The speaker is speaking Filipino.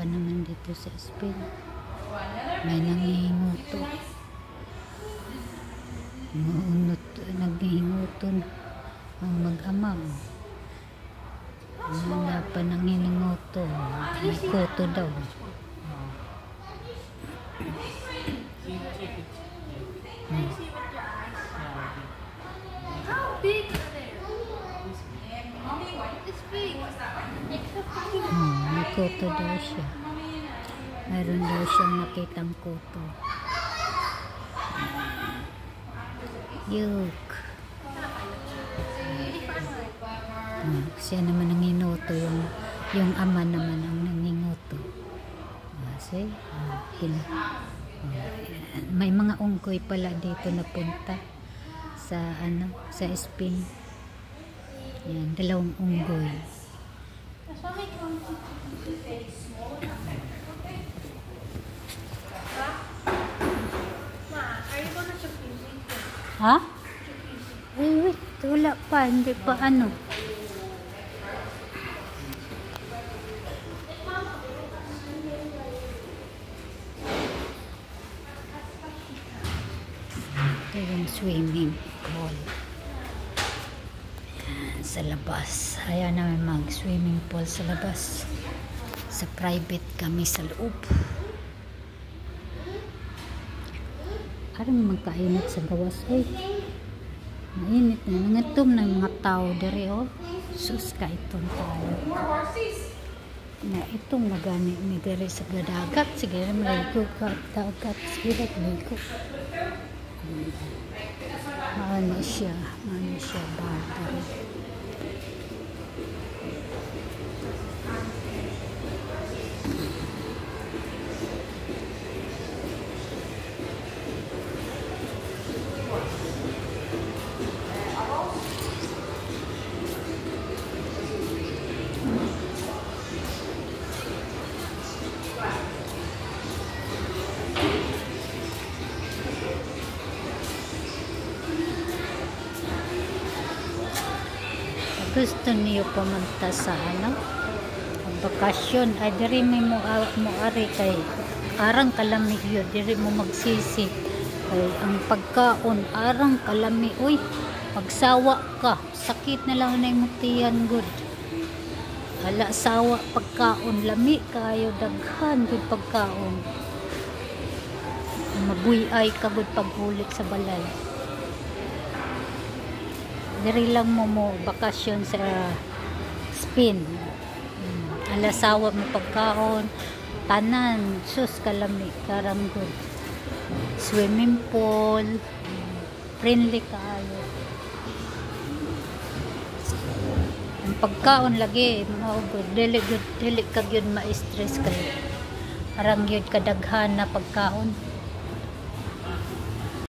pa naman dito sa Spain. May nangihinguto. Naghihinguton ang mag-ama. Wala pa nangihinguto. May kuto daw. May kuto daw siya. Mayroon daw siyang nakitang kuto. Yuk. Siya naman nanginuto. Yung ama naman ang nanginuto. Kasi, may mga unggoy pala dito na punta sa Spain. Yan, 2 unggoy. Ha? Wait, wala pa, hindi pa ano. Ito yung swimming pool. Ayan, sa labas. Ayaw namin mag-swimming pool sa labas. Sa private kami sa loob. Parang magkainit sa gawas. Ay, mainit na. Nangatom ng mga tao dari, oh. Sus ka itong tao. Na itong magani ni dari sa dagat. Sige, maligo ka. Dagat. Sige, maligo. Maano siya bagay. Gusto niyo pumunta sa bakasyon, ay diri may ari kay arang kalami yun, diri mo magsisi kay ang pagkaon arang kalami, uy pagsawa ka, sakit na lang na imutihan good. Hala sawa pagkaon, lami kayo daghan good pagkaon, mabuyay ka good paghulit sa balay. Diri lang mo bakasyon sa Spain. Alasawa mo pagkaon, tanan, sus kalami, karang good. Swimming pool, friendly kayo. Ang pagkaon lagi, dili kag yun ma-stress kayo. Arang yun kadaghan na pagkaon.